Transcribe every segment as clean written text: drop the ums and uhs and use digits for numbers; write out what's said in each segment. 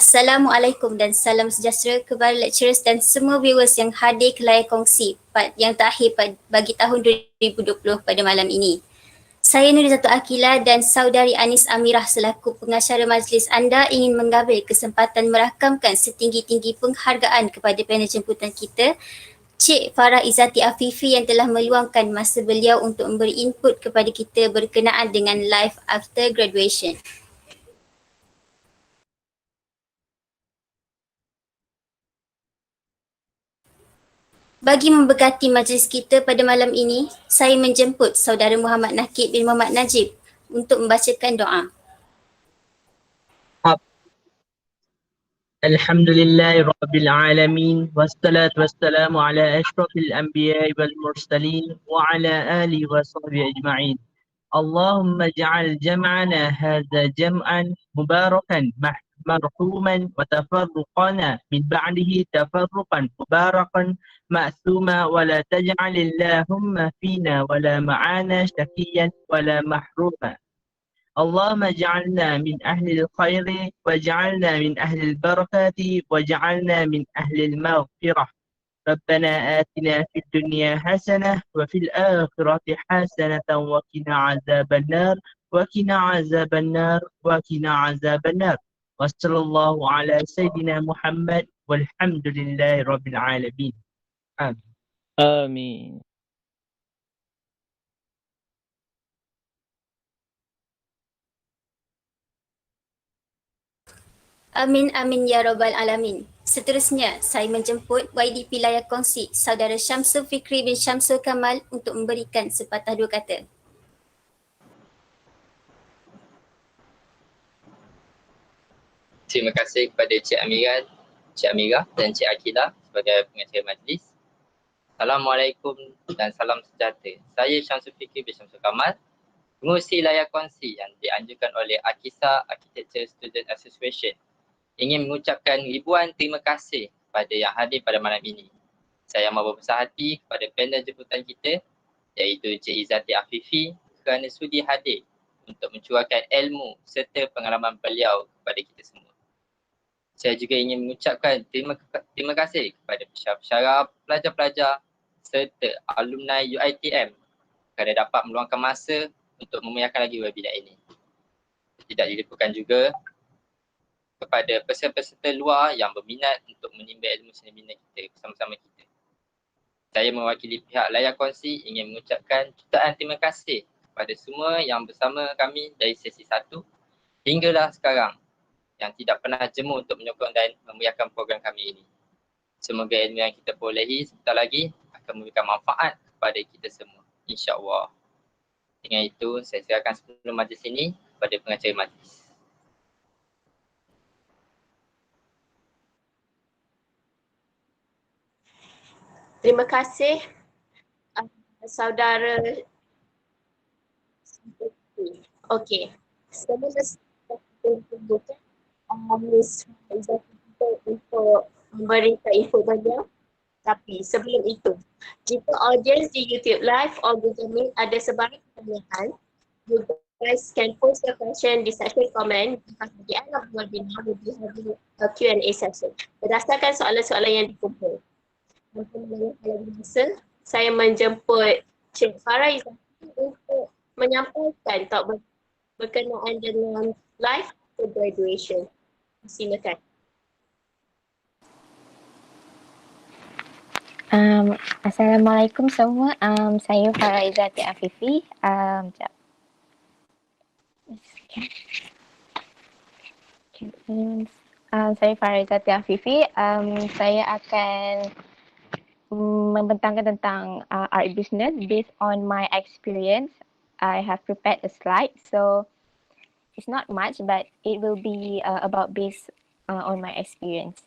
Assalamualaikum dan salam sejahtera kepada lecturers dan semua viewers yang hadir ke Layar Kongsi yang terakhir bagi tahun 2020 pada malam ini. Saya Nurizatu Akila dan saudari Anis Amirah selaku pengacara majlis anda ingin mengambil kesempatan merakamkan setinggi-tinggi penghargaan kepada panel jemputan kita, Cik Farah IZZAATY AFIFI yang telah meluangkan masa beliau untuk memberi input kepada kita berkenaan dengan life after graduation. Bagi memberkati majlis kita pada malam ini, saya menjemput saudara Muhammad Nakib bin Muhammad Najib untuk membacakan doa. Alhamdulillahi Rabbil Alamin, wassalatu wassalamu ala ashrafil anbiya'i wal mursalin wa ala alihi wa sahbihi ajma'in. Allahumma ja'al jam'ana hadha jam'an mubarakan مرحوما وتفرقنا من بعده تفرقا مباركا مأثوما ولا تجعل اللهم فينا ولا معانا شقيا ولا محروما. اللهم اجعلنا من أهل الخير واجعلنا من أهل البركات واجعلنا من أهل المغفرة. ربنا آتنا في الدنيا حسنة وفي الآخرة حسنة وقنا عذاب النار وقنا عذاب النار وقنا عذاب النار. وصلى الله على سيدنا محمد والحمد لله رب العالمين. آمين. آمين. Amin amin ya rabbal alamin. Seterusnya, saya menjemput YDP Layar Kongsi, saudara Syamsul Fikri bin Syamsul Kamal untuk memberikan sepatah dua kata. Terima kasih kepada Cik Amirah dan Cik Akila sebagai pengacara majlis. Assalamualaikum dan salam sejahtera. Saya Syamsul Fikri bin Syamsul Kamal, pengurusi Layar Kongsi yang dianjurkan oleh Archisa Architecture Student Association. Ingin mengucapkan ribuan terima kasih kepada yang hadir pada malam ini. Saya amat berbesar hati kepada panel jemputan kita iaitu Cik IZZAATY AFIFI kerana sudi hadir untuk mencurahkan ilmu serta pengalaman beliau kepada kita semua. Saya juga ingin mengucapkan terima kasih kepada pesyarah-pesyarah, pelajar-pelajar serta alumni UiTM kerana dapat meluangkan masa untuk memeriahkan lagi webinar ini. Tidak dilupakan juga kepada peserta-peserta luar yang berminat untuk menimba ilmu seminar kita bersama-sama kita. Saya mewakili pihak Layar Kongsi ingin mengucapkan jutaan terima kasih kepada semua yang bersama kami dari sesi 1 hinggalah sekarang yang tidak pernah jemu untuk menyokong dan memeriahkan program kami ini. Semoga ilmu yang kita perolehi sebentar lagi akan memberikan manfaat kepada kita semua, insya-Allah. Dengan itu, saya serahkan sebelum majlis ini kepada pengacara majlis. Terima kasih saudara. Okey. Sebelum kita Miss untuk memberikan info beliau. Tapi sebelum itu, jika audiens di YouTube Live or Google Meet ada sebarang pertanyaan, you guys can post your question di section komen because at the end of the webinar we'll be having a Q&A session berdasarkan soalan-soalan yang dikumpul. Untuk menanyakan masa, saya menjemput Cik Farah IZZAATY untuk menyampaikan talk berkenaan dengan life after graduation. Silakan. Assalamualaikum semua. Saya Farah IZZAATY AFIFI. Saya Farah IZZAATY AFIFI. Saya akan membentangkan tentang art business based on my experience. I have prepared a slide, so it's not much, but it will be about based on my experience.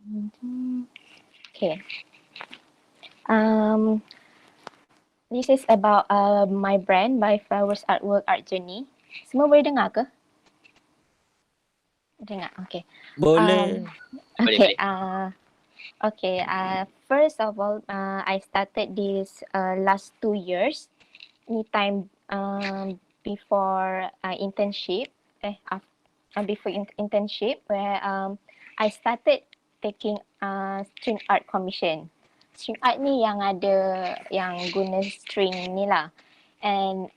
Okay. This is about my brand by Flowers Artwork Art Journey. Semua boleh dengar ke? Dengar. Okay. Boleh. Okay. Boleh. Okay. First of all, I started this last 2 years. Ni time before internship. Before internship where I started taking string art commission. String art ni yang ada yang guna string ni lah. And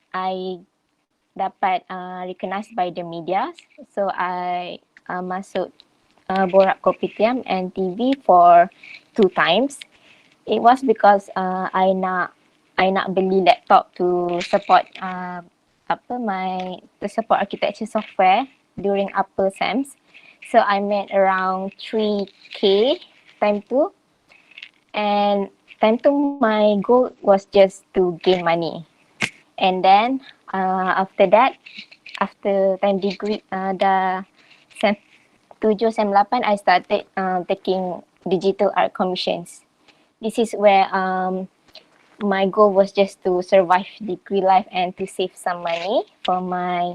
I dapat recognized by the media. So I masuk Borak Kopitiam and TV for 2 times. It was because I nak beli laptop to support to support architecture software during upper SEMs. So I made around 3K time tu. And time tu my goal was just to gain money. And then after that, after time degree dah SEM 7, SEM 8, I started taking digital art commissions. This is where my goal was just to survive degree life and to save some money for my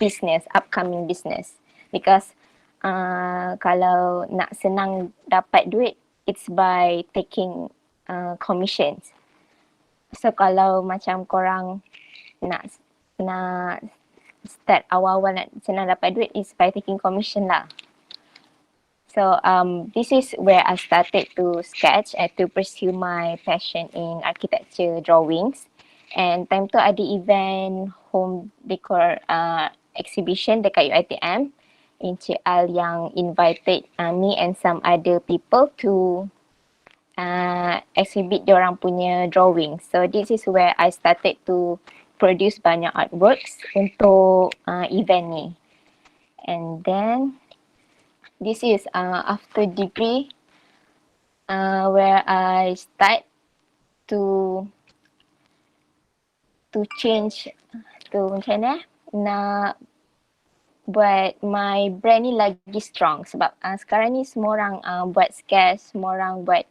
business, upcoming business. Because kalau nak senang dapat duit, it's by taking commissions. So kalau macam korang nak start awal-awal nak senang dapat duit is by taking commission lah. So this is where I started to sketch and to pursue my passion in architecture drawings. And time tu ada event home decor exhibition dekat UiTM. Encik Al yang invited me and some other people to exhibit diorang punya drawing. So this is where I started to produce banyak artworks untuk event ni. And then this is after degree where I start to change to macam mana nak buat my brand ni lagi strong sebab sekarang ni semua orang buat sketch, semua orang buat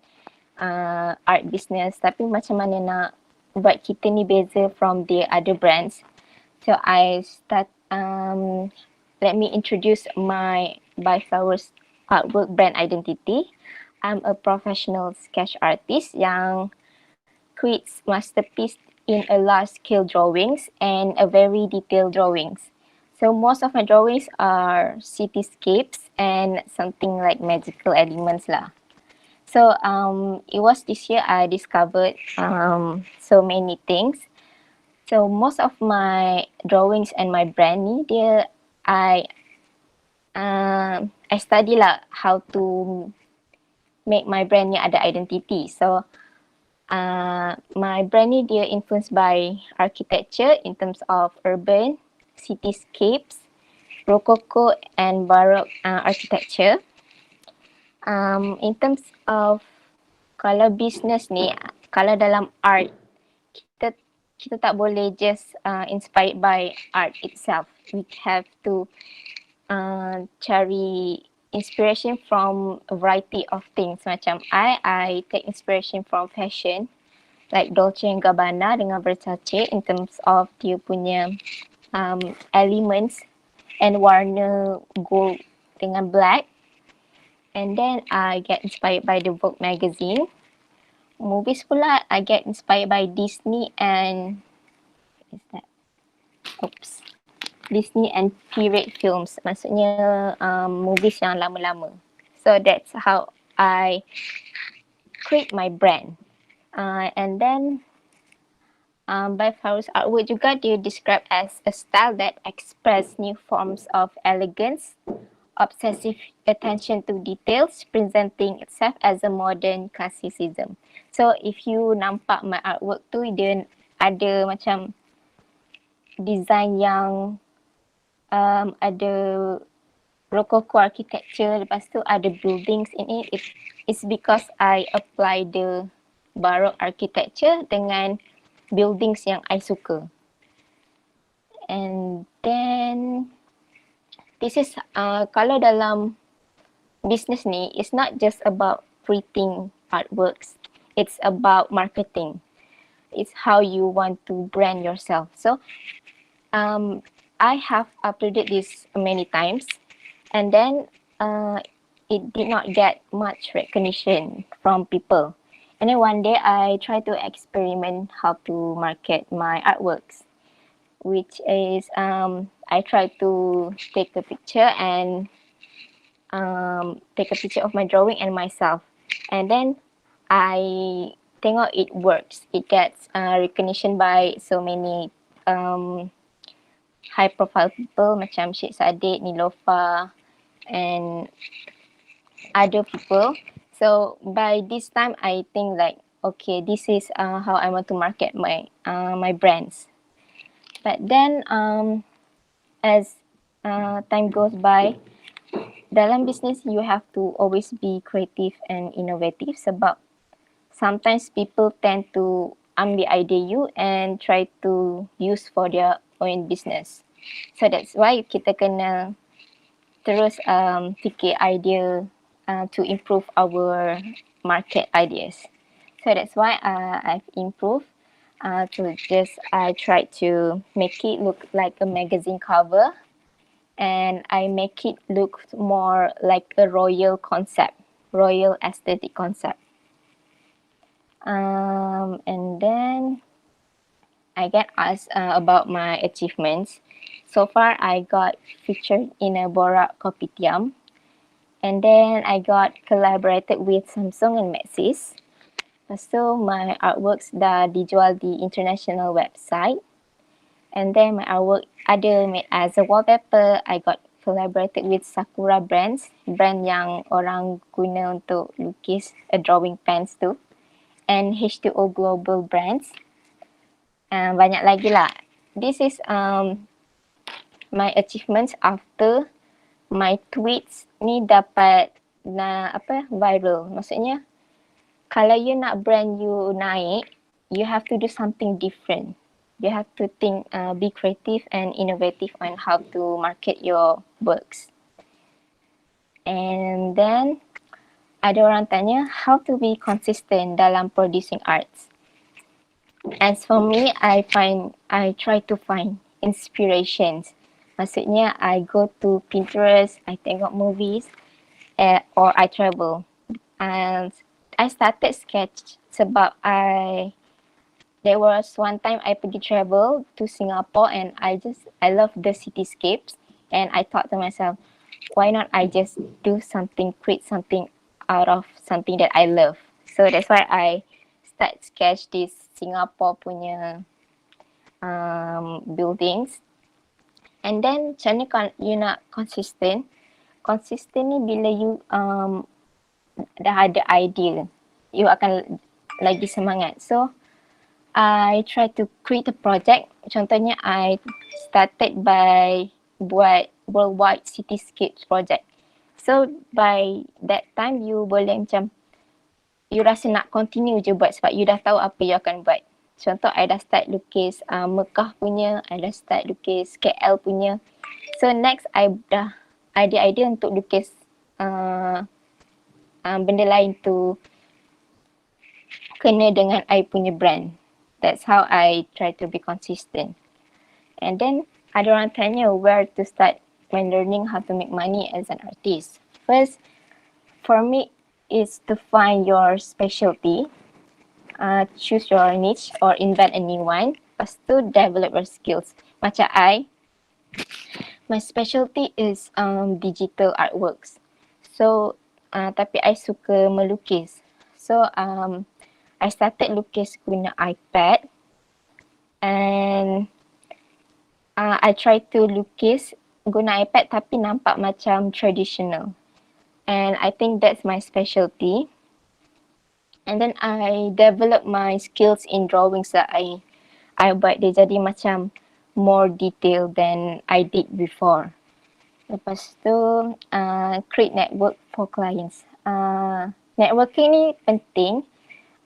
art business, tapi macam mana nak buat kita ni beza from the other brands. So I start let me introduce my by Flowers Artwork brand identity. I'm a professional sketch artist yang creates masterpiece in a large scale drawings and a very detailed drawings. So most of my drawings are cityscapes and something like magical elements lah. So it was this year I discovered so many things. So most of my drawings and my brand ni dia I study lah how to make my brand ni ada identity. So my brand ni dia influenced by architecture in terms of urban, cityscapes, rococo and baroque architecture. In terms of kalau business ni, kalau dalam art, kita tak boleh just inspired by art itself. We have to cari inspiration from a variety of things. Macam I take inspiration from fashion, like Dolce & Gabbana dengan Versace in terms of dia punya elements and warna gold dengan black. And then I get inspired by the Vogue magazine. Movies pula, I get inspired by Disney and Disney and period films. Maksudnya movies yang lama-lama. So that's how I create my brand. And then by Flowers Artwork juga dia described as a style that express new forms of elegance, obsessive attention to details, presenting itself as a modern classicism. So if you nampak my artwork tu, dia ada macam design yang ada rococo architecture, lepas tu ada buildings in it. It's because I apply the baroque architecture dengan buildings yang I suka. And then this is kalau dalam business ni is not just about creating artworks. It's about marketing. It's how you want to brand yourself. So I have uploaded this many times, and then it did not get much recognition from people. And then one day I tried to experiment how to market my artworks, which is I tried to take a picture and take a picture of my drawing and myself, and then I tengok it works. It gets recognition by so many high profile people macam Sheikh Saddiq, Nilofa, and other people. So by this time, I think like, okay, this is how I want to market my brands. But then as time goes by, dalam business you have to always be creative and innovative sebab sometimes people tend to ambil idea you and try to use for their own business. So that's why kita kena terus fikir idea to improve our market ideas. So that's why I've improved to just I tried to make it look like a magazine cover, and I make it look more like a royal concept, royal aesthetic concept. And then I get asked about my achievements. So far, I got featured in a Borak Kopitiam, and then I got collaborated with Samsung and Maxis. So my artworks dah dijual di international website, and then my artwork ada made as a wallpaper. I got collaborated with Sakura brands, brand yang orang guna untuk lukis drawing pens tu, and H2O Global brands. Banyak lagi lah. This is my achievements after my tweets ni dapat viral. Maksudnya kalau you nak brand you naik, you have to do something different. You have to think, be creative and innovative on how to market your works. And then ada orang tanya how to be consistent dalam producing arts. As for me, I try to find inspirations. Maksudnya, I go to Pinterest, I tengok movies, or I travel. And I started sketch sebab there was one time I pergi travel to Singapore, and I love the cityscapes, and I thought to myself, why not I just do something, create something out of something that I love. So that's why I start sketch this Singapore punya buildings. And then macam mana you nak consistent? Consistent ni bila you dah ada idea, you akan lagi semangat. So I try to create a project. Contohnya I started by buat worldwide cityscapes project. So by that time you boleh macam you rasa nak continue je buat sebab you dah tahu apa you akan buat. Contoh, I dah start lukis Mekah punya, I dah start lukis KL punya. So next, I dah ada idea untuk lukis benda lain tu kena dengan I punya brand. That's how I try to be consistent. And then, ada orang tanya where to start when learning how to make money as an artist. First, for me, is to find your specialty, choose your niche or invent a new one. Lepas tu develop your skills. Macam my specialty is digital artworks. So tapi I suka melukis. So I started lukis guna iPad, and I try to lukis guna iPad tapi nampak macam traditional. And I think that's my specialty. And then I develop my skills in drawings that I buat dia jadi macam more detailed than I did before. Lepas tu create network for clients. Networking ni penting.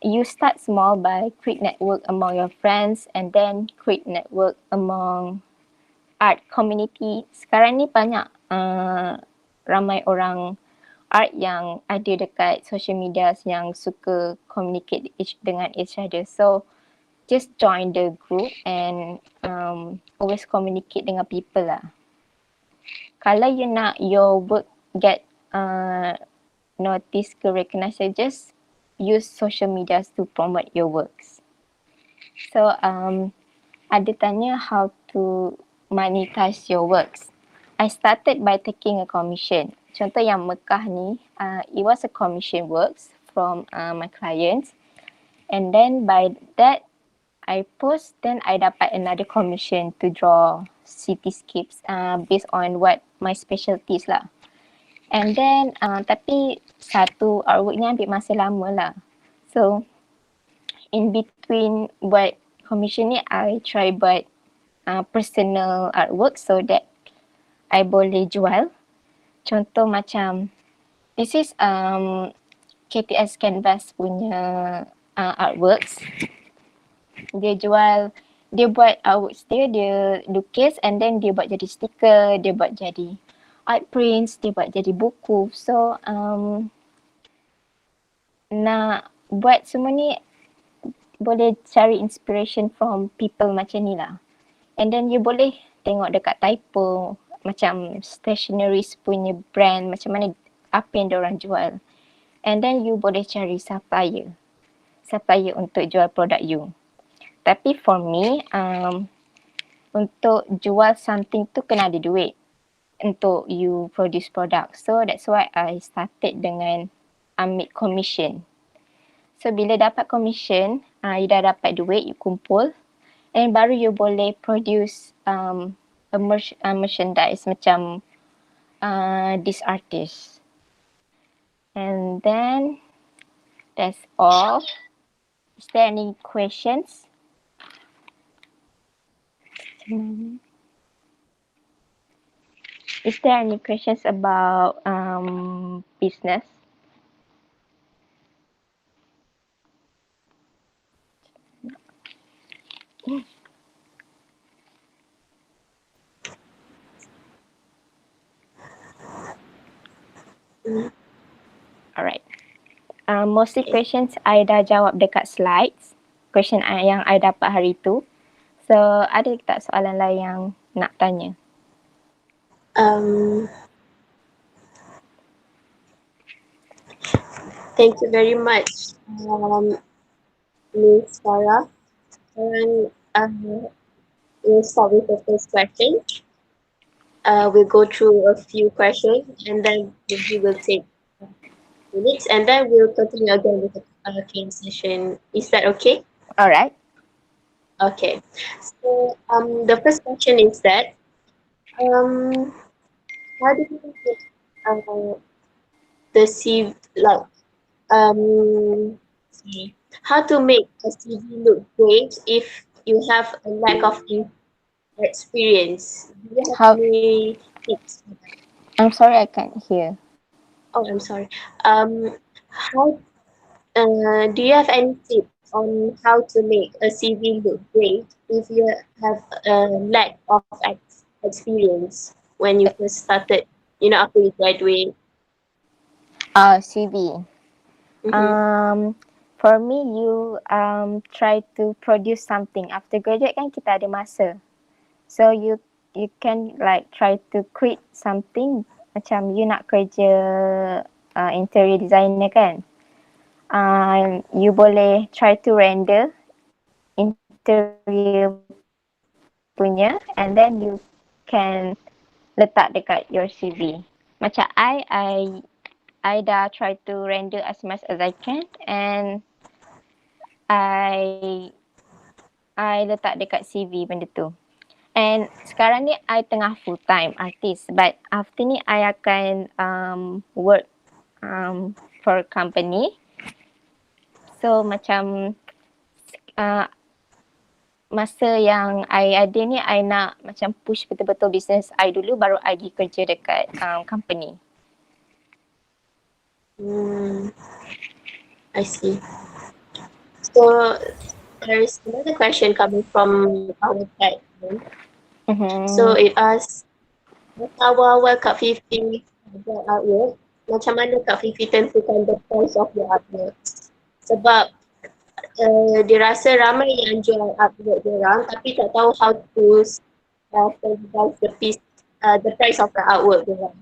You start small by create network among your friends, and then create network among art community. Sekarang ni banyak ramai orang art yang ada dekat social media yang suka communicate dengan each other. So just join the group and always communicate dengan people lah. Kalau you nak your work get notice ke recognized, just use social media to promote your works. So ada tanya how to monetize your works. I started by taking a commission. Contoh yang Mekah ni, it was a commission works from my clients, and then by that I post, then I dapat another commission to draw cityscapes based on what my specialties lah. And then tapi satu artwork ni ambil masa lama lah. So in between buat commission ni, I try buat personal artwork so that I boleh jual. Contoh macam this is KTS Canvas punya artworks. Dia jual, dia buat artworks dia lukis and then dia buat jadi stiker, dia buat jadi art prints, dia buat jadi buku. So nak buat semua ni boleh cari inspiration from people macam ni lah. And then you boleh tengok dekat typo macam stationeries punya brand, macam mana apa yang diorang jual. And then you boleh cari supplier untuk jual produk you. Tapi for me, untuk jual something tu kena ada duit untuk you produce product. So that's why I started dengan ambil commission. So bila dapat commission, you dah dapat duit, you kumpul, and baru you boleh produce a merchandise macam this artist. And then that's all. Is there any questions? Is there any questions about business? Alright. Mostly questions I dah jawab dekat slides. Question yang I dapat hari tu. So ada tak soalan lain yang nak tanya? Thank you very much, Ms. Farah. And we'll start with the first question. We'll go through a few questions and then we will take minutes and then we'll continue again with the Q&A session. Is that okay? Alright. Okay. So the first question is that how do you get the CV, like how to make a CV look great if you have a lack of experience? Do you have any tips? I'm sorry, I can't hear. Oh, I'm sorry. How do you have any tips on how to make a CV look great if you have a lack of experience when you first started, you know, after you graduate? CV. For me, you try to produce something. After graduate kan kita ada masa. So you can like try to create something. Macam you nak kerja interior designer kan. You boleh try to render interior punya and then you can letak dekat your CV. Macam I dah try to render as much as I can and I letak dekat CV benda tu. And sekarang ni I tengah full time artist, but after ni I akan work for a company. So macam masa yang I ada ni I nak macam push betul-betul business I dulu baru I pergi kerja dekat company. I see. So there is another question coming from our chat. So it asks, our World Cup 50 artwork macam mana Kak Fifi tentukan the price of the artwork? Sebab dia rasa ramai yang jual artwork dia orang tapi tak tahu how to standardize the price of the artwork dia orang.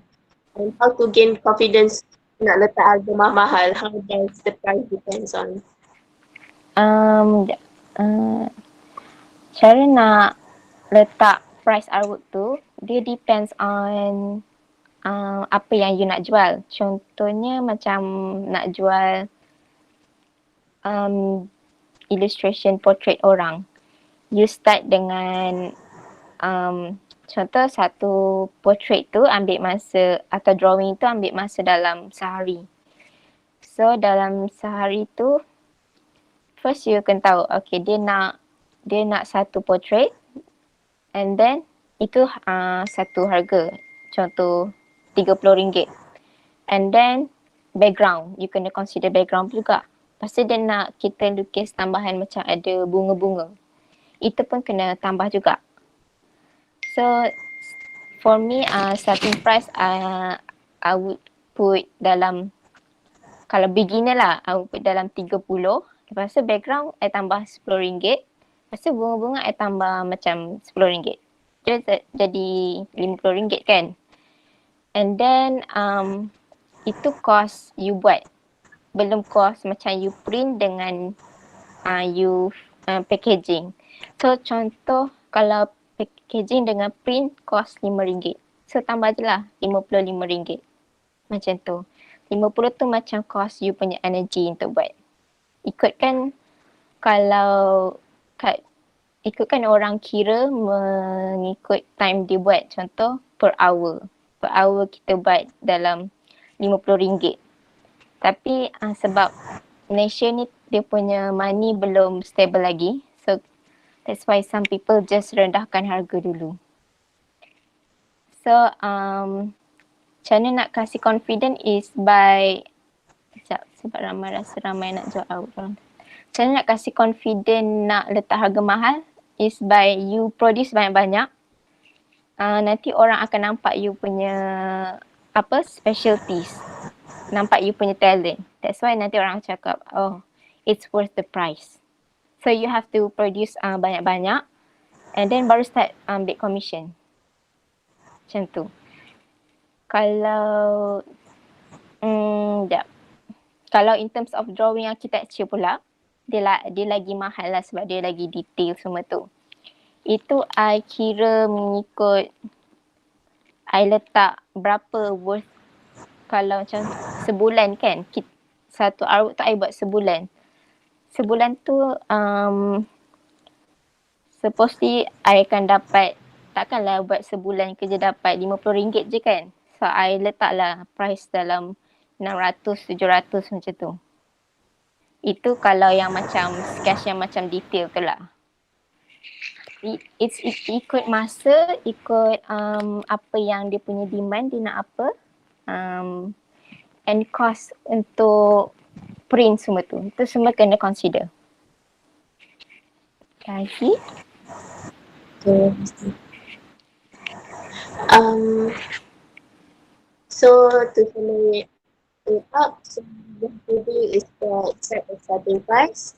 And how to gain confidence nak letak harga mahal-mahal, how does the price depends on? Cara nak letak price artwork tu, dia depends on apa yang you nak jual. Contohnya macam nak jual illustration portrait orang. You start dengan contoh satu portrait tu ambil masa atau drawing tu ambil masa dalam sehari. So dalam sehari tu first you akan tahu okay dia nak satu portrait and then itu satu harga. Contoh RM30. And then background, you kena consider background juga. Lepas tu dia nak kita lukis tambahan macam ada bunga-bunga. Itu pun kena tambah juga. So for me starting price I would put dalam, kalau beginner lah I would put dalam 30. Lepas tu background I tambah RM10. Lepas tu bunga-bunga I tambah macam RM10. Jadi RM50 kan. And then itu cost you buat. Belum cost macam you print dengan you packaging. So contoh kalau packaging dengan print cost RM5. So tambah je lah RM55. Macam tu. 50 tu macam cost you punya energy untuk buat. Ikutkan orang kira mengikut time dia buat. Contoh per hour. Per hour kita buat dalam RM50. Tapi sebab Malaysia ni dia punya money belum stable lagi. So that's why some people just rendahkan harga dulu. So cara nak kasih confident is by sebab rasa ramai nak jual out. Cara nak kasih confident nak letak harga mahal is by you produce banyak-banyak. Nanti orang akan nampak you punya specialties. Nampak you punya talent. That's why nanti orang cakap, oh, it's worth the price. So you have to produce banyak-banyak and then baru start ambil commission. Macam tu. Kalau kalau in terms of drawing architecture pula, dia lagi mahal lah sebab dia lagi detail semua tu. Itu I kira mengikut I letak berapa worth. Kalau macam sebulan kan, satu artwork tu I buat sebulan. Sebulan tu supposedly I akan dapat, takkanlah buat sebulan kerja dapat RM50 je kan. So I letaklah price dalam 600, 700 macam tu. Itu kalau yang macam sketch yang macam detail tu lah. It's ikut masa, ikut apa yang dia punya demand, dia nak apa. And cost untuk print semua tu. Itu semua kena consider. Kasih. So to summarize it up, so what we do is set a starting price.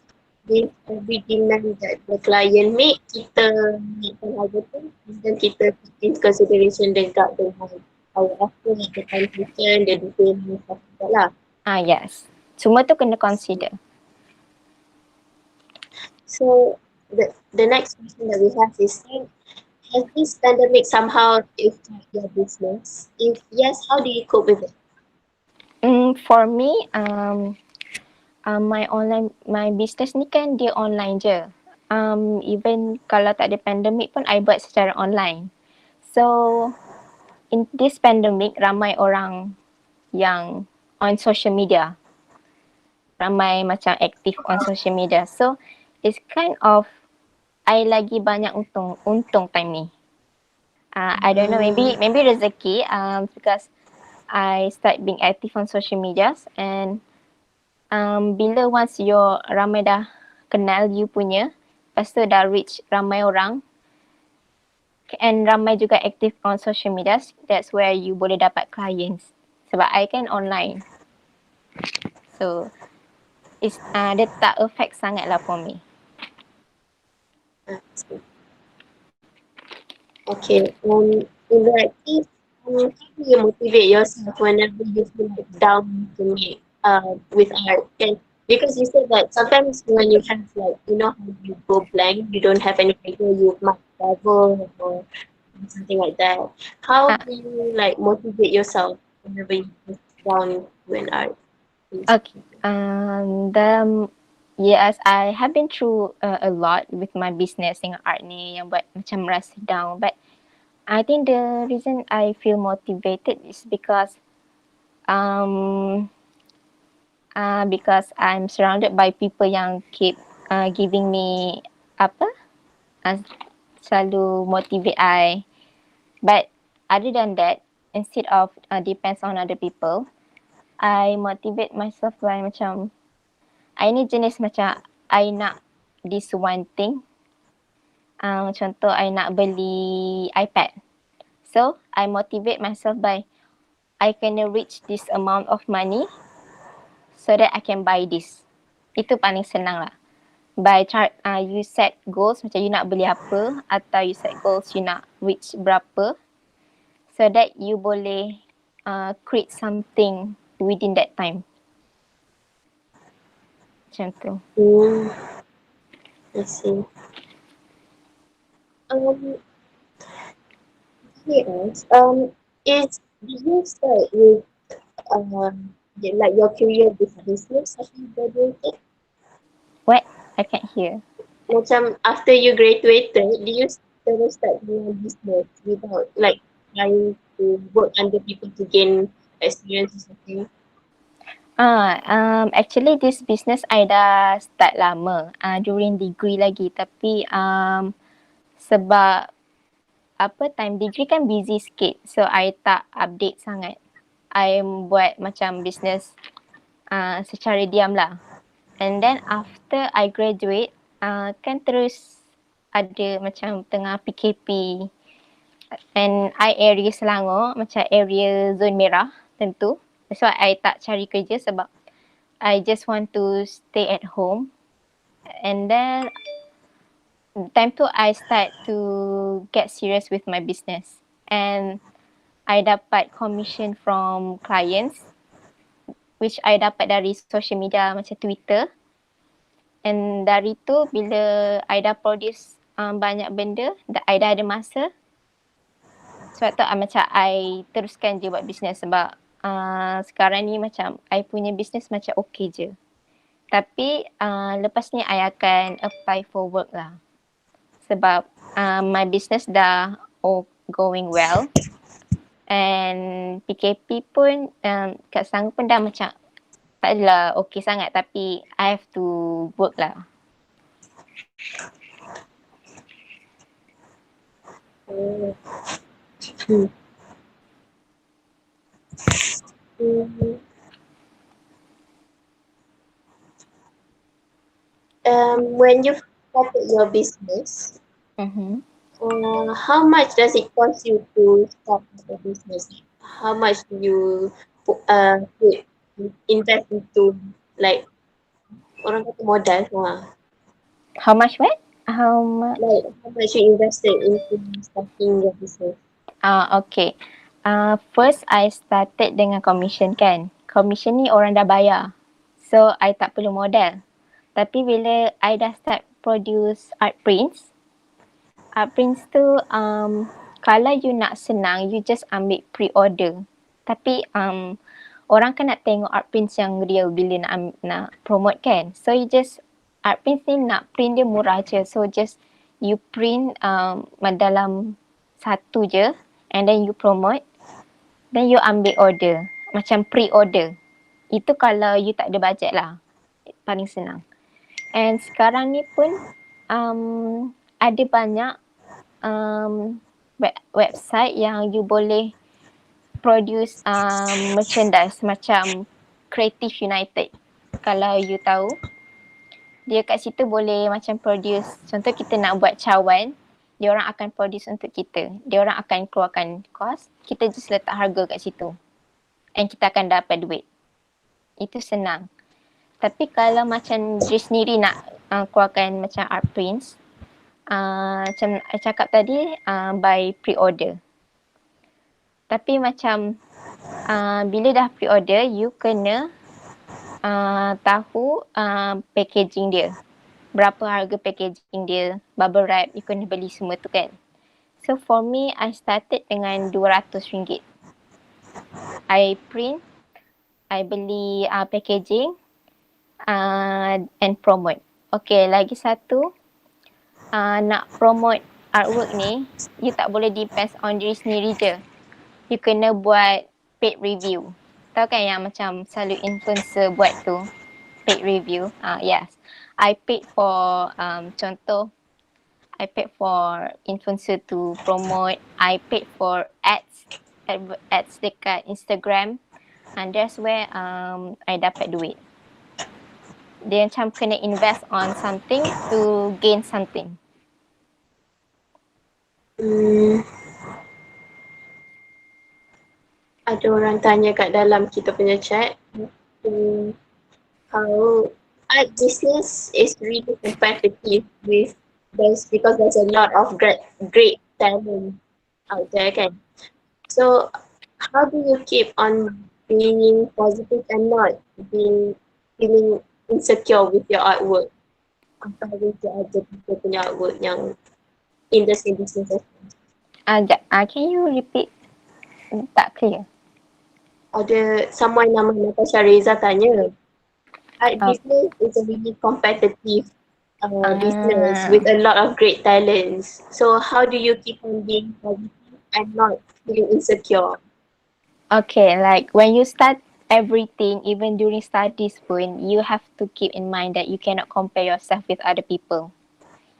With every demand that the client make, kita naikkan harga tu, dan kita take into consideration dengan our effort, the time taken, the detail lah. Yes. Semua tu kena consider. So the next question that we have is, has this pandemic somehow affected your business? If yes, how do you cope with it? For me, my business ni kan dia online je. Even kalau tak ada pandemik pun I buat secara online. So in this pandemic, ramai orang yang on social media. Ramai macam aktif on social media. So it's kind of I lagi banyak untung time ni. I don't know, maybe rezeki because I start being active on social medias and bila once ramai dah kenal you punya, lepas tu dah reach ramai orang and ramai juga aktif on social medias, that's where you boleh dapat clients. Sebab I kan online. So dia tak affect sangat lah for me. Okay. In that case, how do you motivate yourself whenever you feel like down to make with art? And because you said that sometimes when you have like, how you go blank, you don't have any idea, you might travel or something like that. How do you like motivate yourself whenever you feel down when art? Okay. Yes, I have been through a lot with my business dengan art ni yang buat macam rasa down. But I think the reason I feel motivated is because I'm surrounded by people yang keep giving me selalu motivate I. But other than that, instead of depends on other people, I motivate myself by macam I ni jenis macam I nak this one thing. Contoh I nak beli iPad. So I motivate myself by I kena reach this amount of money so that I can buy this. Itu paling senang lah. You set goals macam you nak beli apa atau you set goals you nak reach berapa so that you boleh create something within that time. Macam tu. I see. Did you start with like your career with business after you graduated? What? I can't hear. Macam after you graduated, did you start doing business without like trying to work under people to gain experience or something? Actually this business I dah start lama during degree lagi, tapi sebab time degree kan busy sikit, so I tak update sangat. I buat macam business secara diam lah. And then after I graduate, kan terus ada macam tengah PKP and I area Selangor, macam area zon merah tentu. That's why I tak cari kerja sebab I just want to stay at home. And then time tu I start to get serious with my business. And I dapat commission from clients which I dapat dari social media macam Twitter. And dari tu bila I dah produce banyak benda, I dah ada masa. Sebab tu macam I teruskan je buat business sebab sekarang ni macam I punya business macam okay je. Tapi lepas ni I akan apply for work lah. Sebab my business dah going well. And PKP pun kat Selangor pun dah macam tak adalah okay sangat, tapi I have to work lah. When you started your business, how much does it cost you to start the business? How much do you invest into, like orang kata modal semua? How much what? How much? Like how much you invested into starting your business? Okay. First I started dengan commission kan. Commission ni orang dah bayar. So I tak perlu modal. Tapi bila I dah start produce art prints tu kalau you nak senang, you just ambil pre-order. Tapi orang kan nak tengok art prints yang real bila nak promote kan. So you just, art prints ni nak print dia murah je. So just you print dalam satu je and then you promote. Then you ambil order. Macam pre-order. Itu kalau you tak ada budget lah. Paling senang. And sekarang ni pun ada banyak website yang you boleh produce merchandise macam Creative United. Kalau you tahu, dia kat situ boleh macam produce, contoh kita nak buat cawan, dia orang akan produce untuk kita. Dia orang akan keluarkan kos, kita just letak harga kat situ. and kita akan dapat duit. Itu senang. Tapi kalau macam diri sendiri nak keluarkan macam art prints, macam I cakap tadi, by pre-order. Tapi macam bila dah pre-order, you kena tahu packaging dia. Berapa harga packaging dia, bubble wrap, you kena beli semua tu kan. So for me, I started dengan RM200. I print, I beli packaging and promote. Okay, lagi satu, nak promote artwork ni, you tak boleh depends on diri sendiri je. You kena buat paid review. Tahu kan yang macam selalu influencer buat tu, paid review. Yes, I paid for contoh, I paid for influencer to promote. I paid for ads dekat Instagram, and that's where I dapat duit. Dia macam kena invest on something to gain something. Ada orang tanya kat dalam kita punya chat, how art business is really competitive with because there's a lot of great talent out there kan. So how do you keep on being positive and not feeling insecure with your artwork compared to other people punya artwork yang in the same business as you? Can you repeat? Tak clear. Ada someone nama Natasha Reza tanya, art business is a really competitive business with a lot of great talents. So how do you keep on being positive and not feeling insecure? Okay, like when you start everything, even during studies pun, you have to keep in mind that you cannot compare yourself with other people.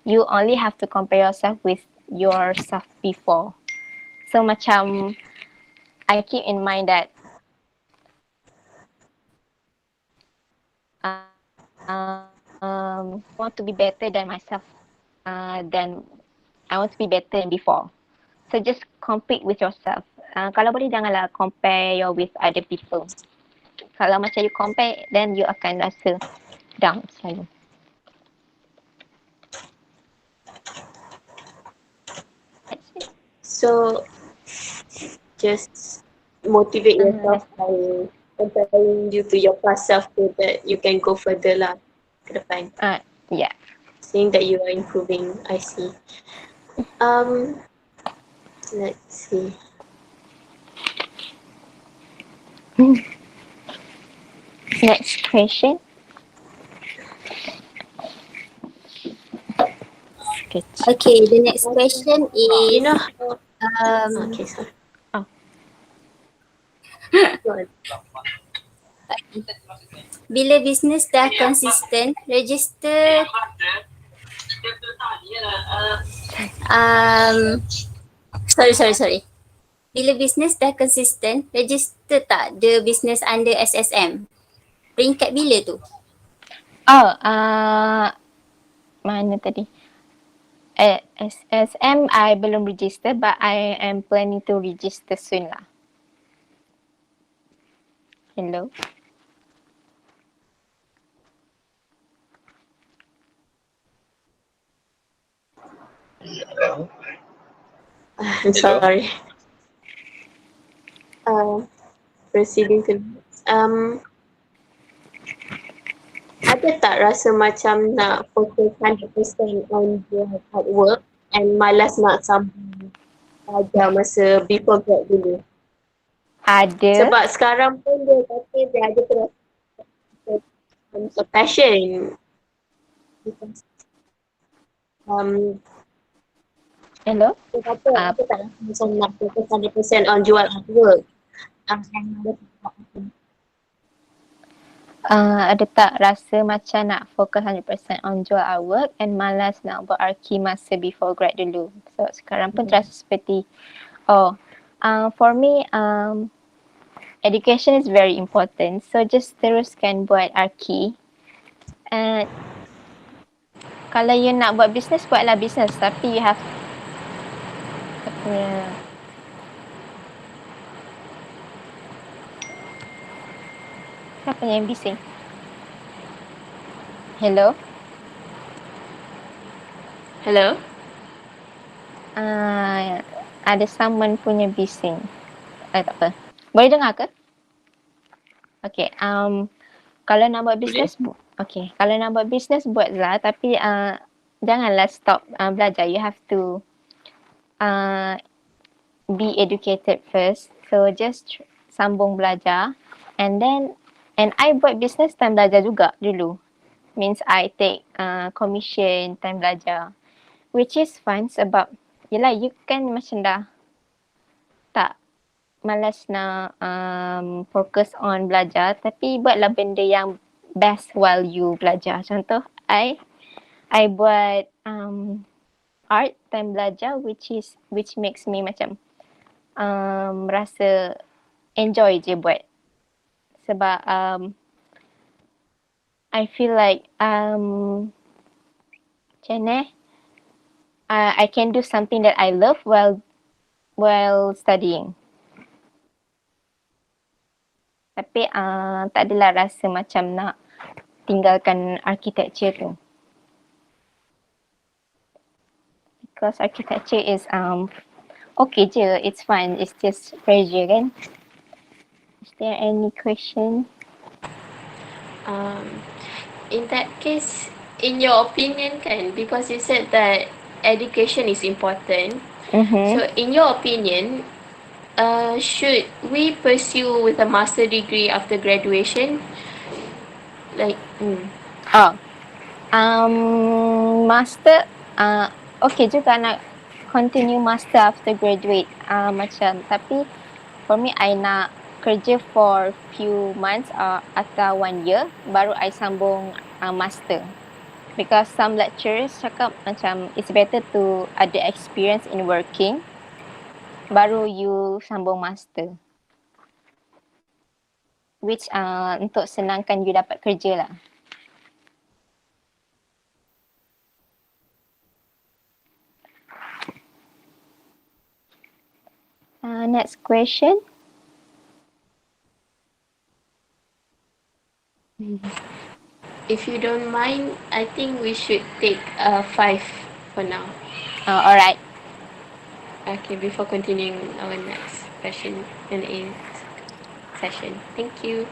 You only have to compare yourself with yourself before. So macam I keep in mind that I want to be better than myself, than I want to be better than before. So just compete with yourself. Kalau boleh janganlah compare you with other people. Kalau macam you compare, then you akan rasa down selalu. So just motivate yourself by comparing you to your past self so that you can go further lah ke depan. Yeah. Seeing that you are improving, I see. Let's see. Next question. Okay, the next question is, You know how, okay, sorry. bila bisnes dah konsisten, register sorry. Bila bisnes dah konsisten, register tak the business under SSM? Peringkat bila tu? Mana tadi? SSM I belum register, but I am planning to register soon lah. Hello? I'm sorry. Proceeding to ada tak rasa macam nak fokus 100% on your artwork and malas nak sambung belajar masa before grad dulu? Ada. Sebab sekarang pun dia kata dia ada terasa passion. Hello? Dia kata aku tak rasa macam nak fokus 100% on jual artwork. Ada tak rasa macam nak fokus 100% on jual artwork and malas nak buat archi masa before grad dulu. So sekarang pun terasa seperti for me education is very important. So just teruskan buat archi. And kalau you nak buat business, buatlah business, tapi you have Siapa yang bising? Hello? Hello? Ada someone punya bising. Tak apa. Boleh dengar ke? Okay. Kalau nak buat bisnes, okay. Kalau nak buat bisnes, buatlah. Tapi janganlah stop belajar. You have to be educated first. So just sambung belajar. And I buat bisnes time belajar juga dulu. Means I take commission time belajar. Which is fun sebab yelah you kan macam dah tak malas nak fokus on belajar, tapi buatlah benda yang best while you belajar. Contoh I buat art time belajar which makes me macam rasa enjoy je buat. Sebab I feel like macam mana I can do something that I love while studying. Tapi tak adalah rasa macam nak tinggalkan architecture tu. Because architecture is okay je, it's fun, it's just pressure kan. Is there any question? In that case, in your opinion kan, because you said that education is important. So in your opinion, should we pursue with a master degree after graduation? Master, okay juga nak continue master after graduate. Macam, tapi for me, I nak kerja for few months atau 1 year, baru I sambung master. Because some lecturers cakap macam it's better to ada experience in working, baru you sambung master. Which untuk senangkan you dapat kerja lah. Next question. If you don't mind, I think we should take 5 for now. Alright. Okay, before continuing our next question and a session. Thank you.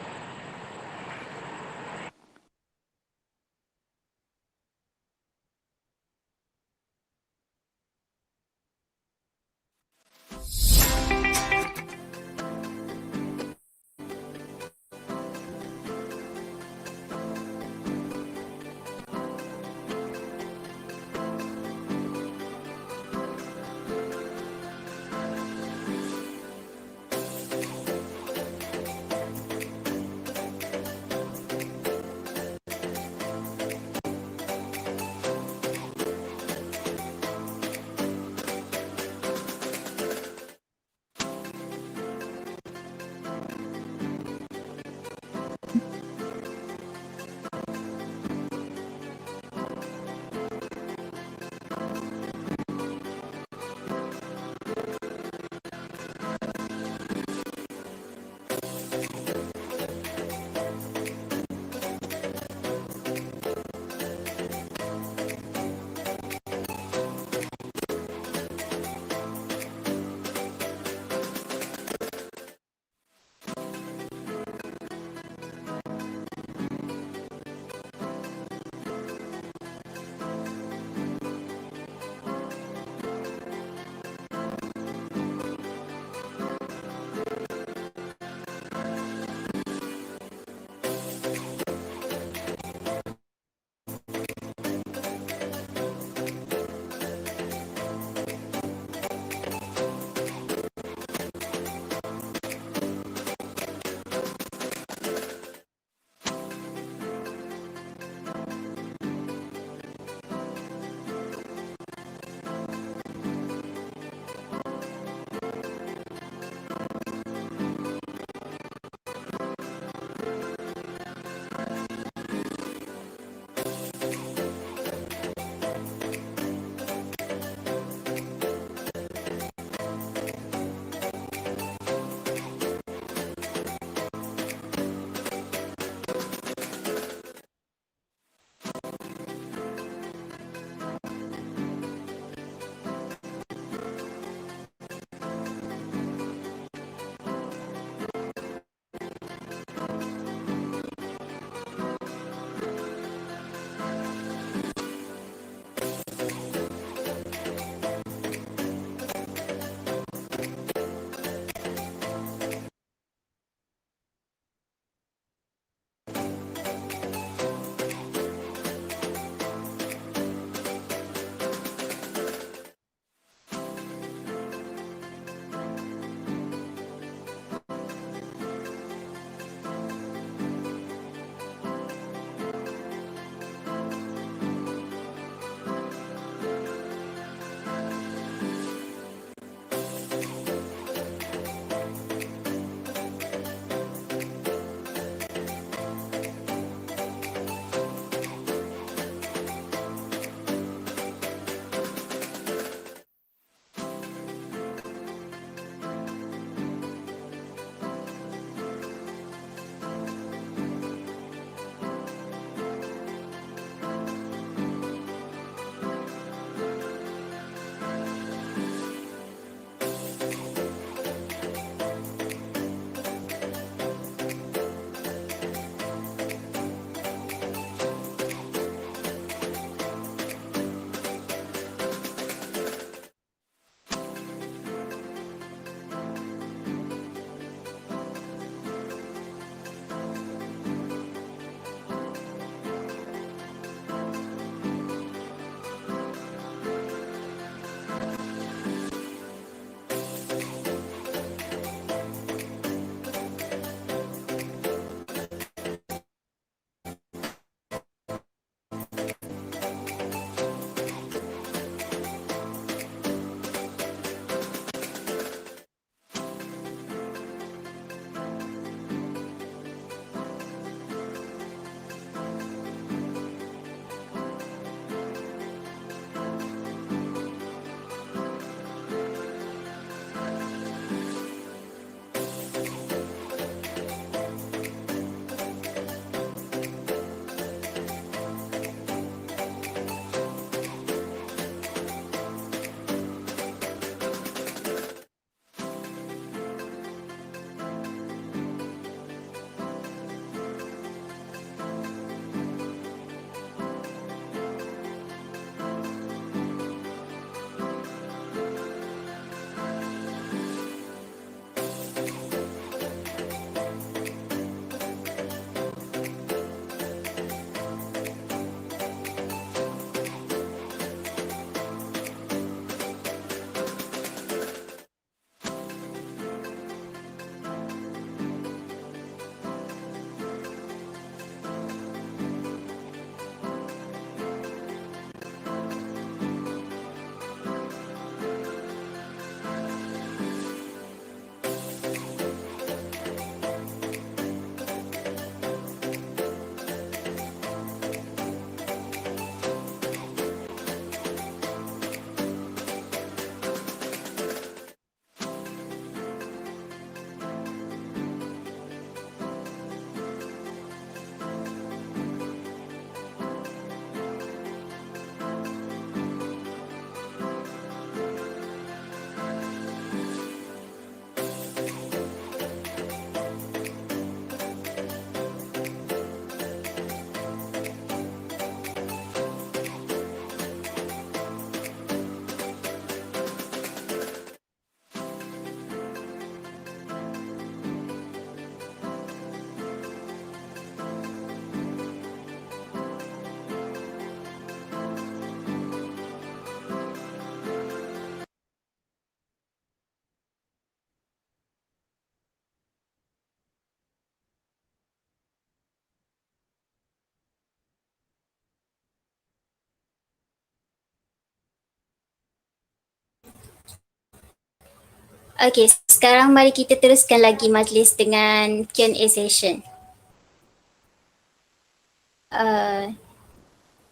Okay, sekarang mari kita teruskan lagi majlis dengan Q&A session.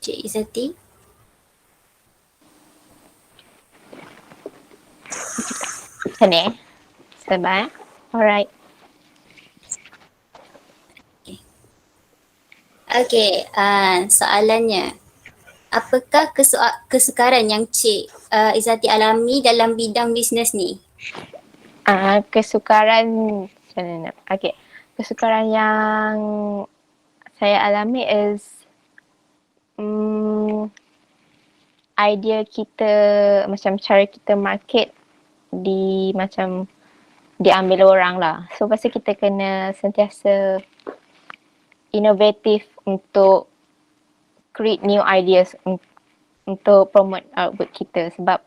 Cik Izzati. Macam ni. Sabar. Alright. Okay, soalannya. Apakah kesukaran yang Cik Izzati alami dalam bidang bisnes ni? Kesukaran macam mana nak? Okay. Kesukaran yang saya alami is idea kita, macam cara kita market macam diambil orang lah. So pasti kita kena sentiasa inovatif untuk create new ideas untuk promote output kita, sebab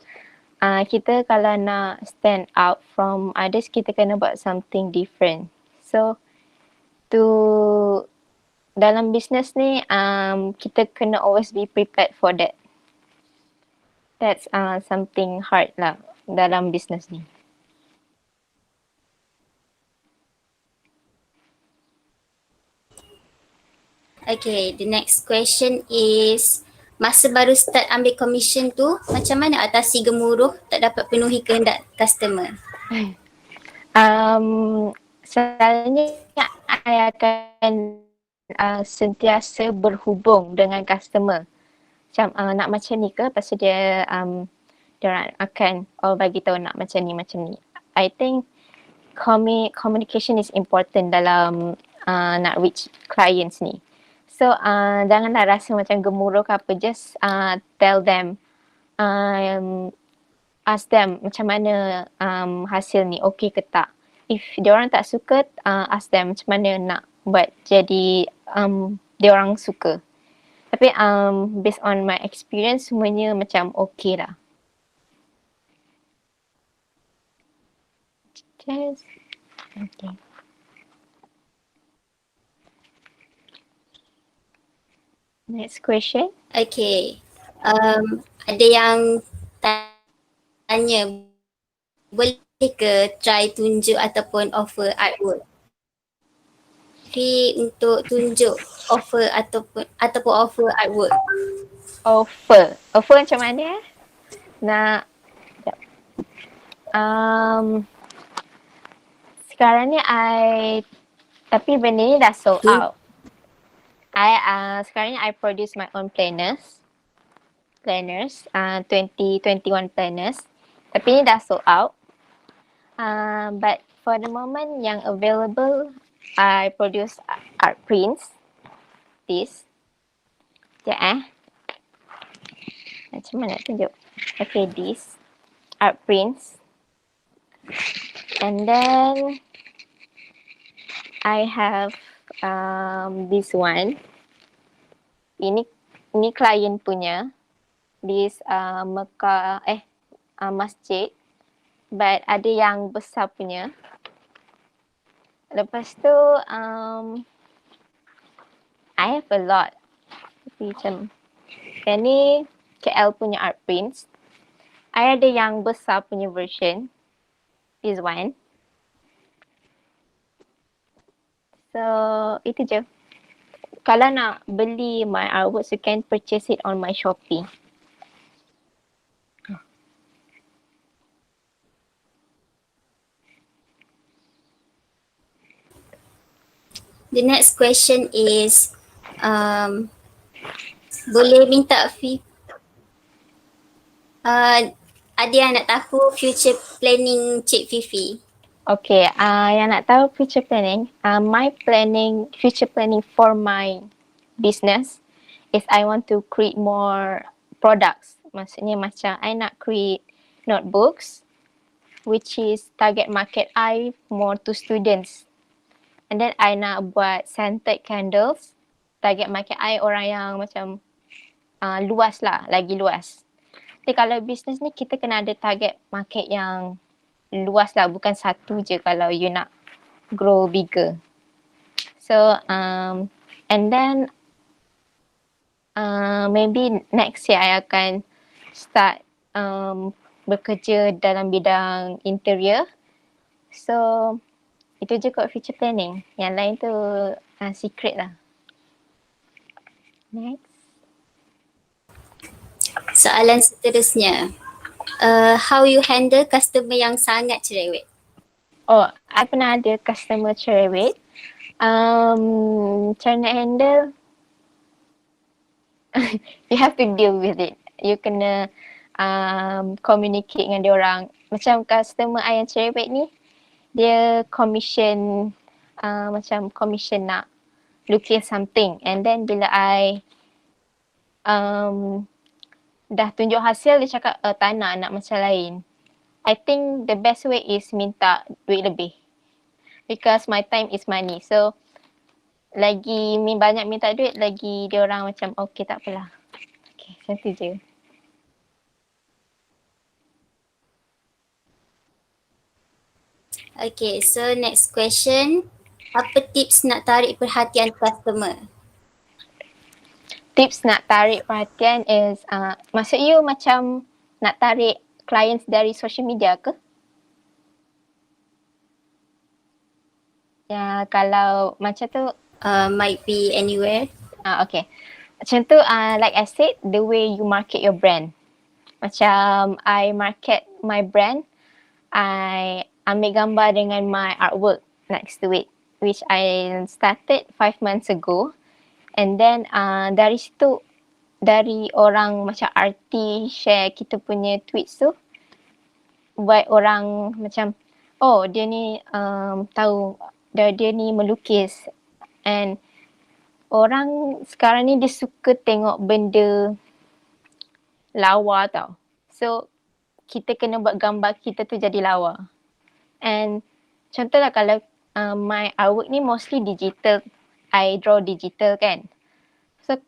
kita kalau nak stand out from others, kita kena buat something different. So dalam business ni kita kena always be prepared for that. That's something hard lah dalam business ni. Okay, the next question is, masa baru start ambil commission tu, macam mana atasi gemuruh tak dapat penuhi kehendak customer? Selalunya I akan sentiasa berhubung dengan customer. Macam nak macam ni ke? Lepas tu dia orang akan bagi tahu nak macam ni. I think communication is important dalam nak reach clients ni. So janganlah rasa macam gemuruh ke apa, just tell them, ask them macam mana hasil ni, okay ke tak. If diorang tak suka, ask them macam mana nak buat jadi diorang suka. Tapi based on my experience, semuanya macam okay lah. Just okay. Next question. Okay, ada yang tanya, boleh ke try tunjuk ataupun offer artwork? Fee untuk tunjuk offer ataupun offer artwork. Offer macam mana? Nak sekarang ni tapi benda ni dah sold out. Sekarang ni I produce my own planners 2021 planners, tapi ni dah sold out. But for the moment yang available, I produce art prints. This. Sekejap macam mana nak tunjuk? Okay, this art prints. And then I have this one. Ini klien punya. This masjid. But ada yang besar punya. Lepas tu I have a lot. Tapi macam yang ni KL punya art prints. I ada yang besar punya version. This one. So itu je. Kalau nak beli my artworks, you can purchase it on my Shopee. The next question is, boleh minta fee? Ada yang nak tahu future planning Cik Fifi? Okay, yang nak tahu future planning, future planning for my business is I want to create more products. Maksudnya macam I nak create notebooks which is target market I more to students. And then I nak buat scented candles, target market I orang yang macam luas lah, lagi luas. Tapi kalau business ni kita kena ada target market yang luas lah, bukan satu je kalau you nak grow bigger. So and then maybe next year I akan start bekerja dalam bidang interior So itu je kot future planning. Yang lain tu secret lah. Next. Soalan seterusnya. How you handle customer yang sangat cerewet? Oh, I pernah ada customer cerewet. Cara nak handle, you have to deal with it. You kena communicate dengan dia orang. Macam customer I yang cerewet ni, dia commission, macam commission nak lukis something. And then bila I dah tunjuk hasil, dia cakap tak nak macam lain. I think the best way is minta duit lebih. Because my time is money. So lagi banyak minta duit, lagi dia orang macam okay tak apalah. Okay, macam tu je. Okay, so next question. Apa tips nak tarik perhatian customer? Tips nak tarik perhatian is, maksud you macam nak tarik clients dari social media ke? Ya, kalau macam tu, Might be anywhere. okay. Macam tu, like I said, the way you market your brand. Macam I market my brand, I ambil gambar dengan my artwork next to it, which I started 5 months ago. And then dari situ, dari orang macam artis share kita punya tweets tu, buat orang macam, oh dia ni tahu, dia ni melukis. And orang sekarang ni dia suka tengok benda lawa tau. So kita kena buat gambar kita tu jadi lawa. And contohlah kalau my artwork ni mostly digital, I draw digital kan. So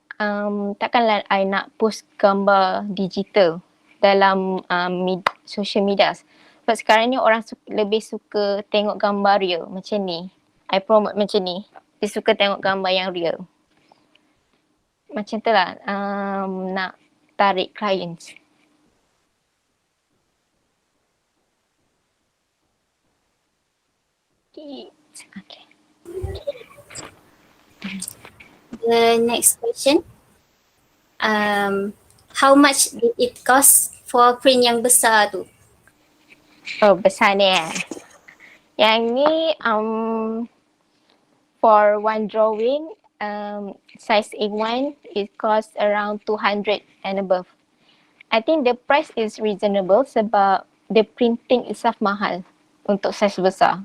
takkanlah I nak post gambar digital dalam social media. Sebab sekarang ni orang lebih suka tengok gambar real macam ni. I promote macam ni. Dia suka tengok gambar yang real. Macam tu lah nak tarik clients. Okay. The next question. How much did it cost for print yang besar tu? Oh, besar ni Yang ni for one drawing, size A1, it costs around 200 and above. I think the price is reasonable sebab the printing itself mahal untuk size besar.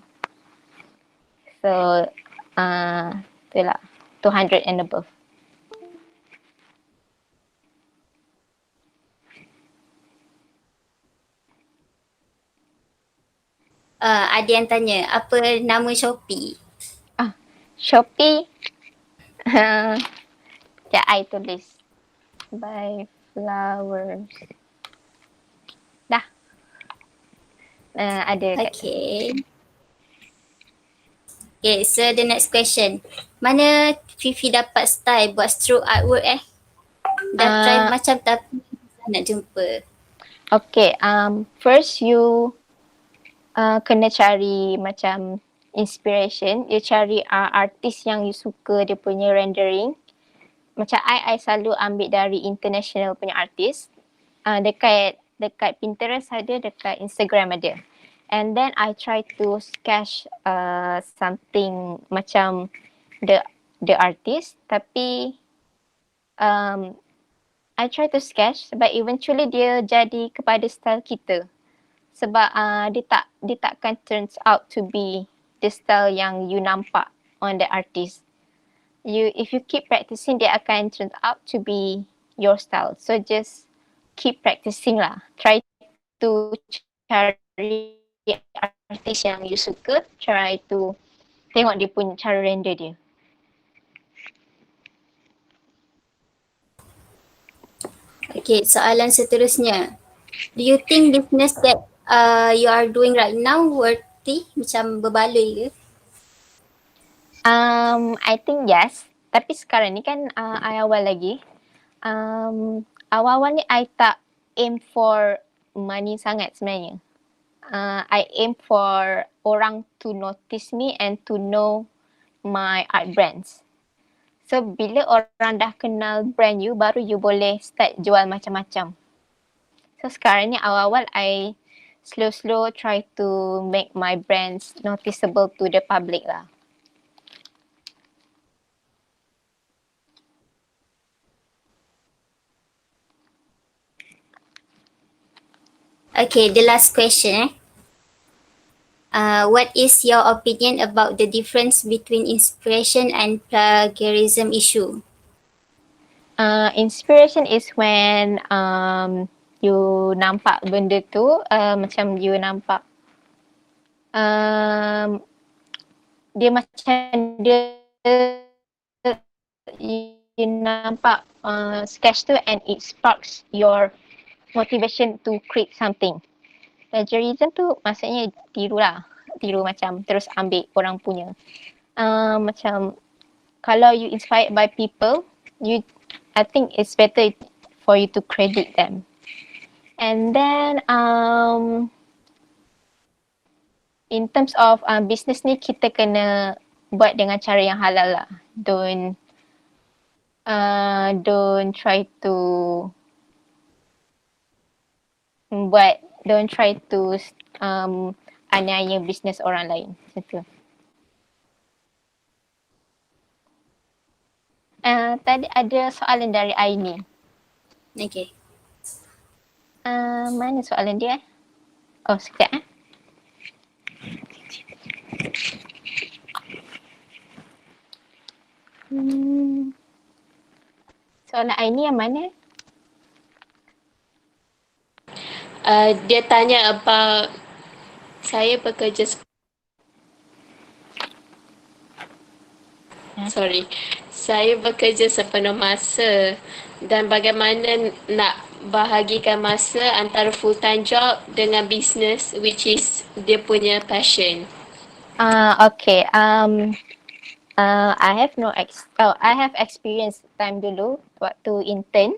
So, itulah 200 and above. Ada yang tanya, apa nama Shopee? Shopee, I tulis. Buy flowers. Dah. Ada kat Okay. Okay, so the next question. Mana Fifi dapat style buat stroke artwork Dah try macam tapi nak jumpa. Okay, first you kena cari macam inspiration. You cari artis yang you suka dia punya rendering. Macam I selalu ambil dari international punya artis. Dekat Pinterest ada, dekat Instagram ada. And then I try to sketch something macam the artist, tapi I try to sketch sebab eventually dia jadi kepada style kita. Sebab dia takkan turns out to be the style yang you nampak on the artist. If you keep practicing, dia akan turn out to be your style. So just keep practicing lah. Try to cari artis yang you suka. Try to tengok dia punya cara render dia. Okay, soalan seterusnya. Do you think business that you are doing right now worthy? Macam berbaloi ke? I think yes. Tapi sekarang ni kan I awal lagi. Awal-awal ni I tak aim for money sangat sebenarnya. I aim for orang to notice me and to know my art brands. So bila orang dah kenal brand you, baru you boleh start jual macam-macam. So sekarang ni awal-awal I slow try to make my brands noticeable to the public lah. Okay, the last question. What is your opinion about the difference between inspiration and plagiarism issue? Inspiration is when you nampak benda tu macam you nampak dia macam dia you nampak sketch tu and it sparks your motivation to create something. Plagiarism tu maksudnya tiru macam terus ambil orang punya. Macam kalau you inspired by people, I think it's better for you to credit them. And then in terms of business ni, kita kena buat dengan cara yang halal lah. Don't try to aniaya bisnes orang lain. Macam tu. Tadi ada soalan dari Aini. Okay. Mana soalan dia? Oh, sekejap Soalan Aini yang mana? Dia tanya about saya bekerja saya bekerja sepenuh masa dan bagaimana nak bahagikan masa antara full time job dengan business which is dia punya passion. Okay. I have experience time dulu waktu intern.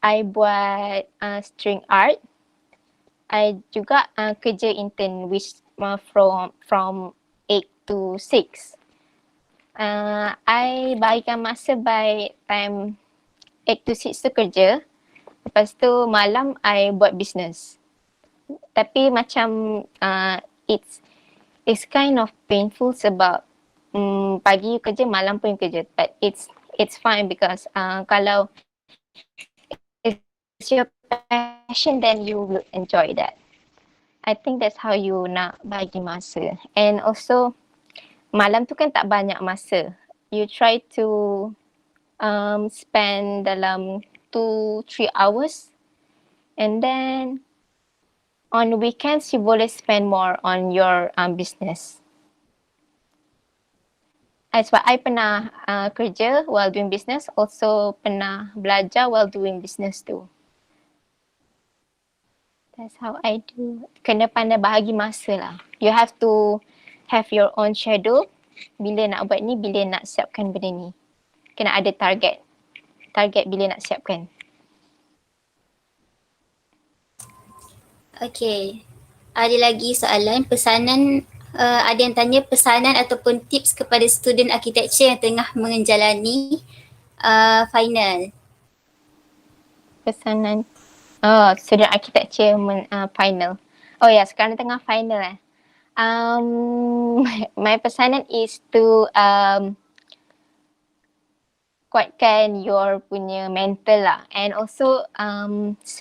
I buat string art. I juga kerja intern from 8 to 6. I bahagikan masa by time 8 to 6 tu kerja. Lepas tu malam I buat business. Tapi macam it's kind of painful sebab pagi you kerja, malam pun you kerja. But it's fine because kalau it's your passion, then you will enjoy that. I think that's how you nak bagi masa. And also, malam tu kan tak banyak masa. You try to spend dalam 2-3 hours. And then, on weekends, you boleh spend more on your business. Sebab I pernah kerja while doing business, also pernah belajar while doing business too. That's how I do. Kena pandai bahagi masa lah. You have to have your own schedule. Bila nak buat ni, bila nak siapkan benda ni. Kena ada target. Target bila nak siapkan. Okay. Ada lagi soalan, pesanan, ada yang tanya pesanan ataupun tips kepada student architecture yang tengah menjalani final. Pesanan. Student architecture final. Oh ya, sekarang tengah final . My pesanan is to kuatkan your punya mental lah. And also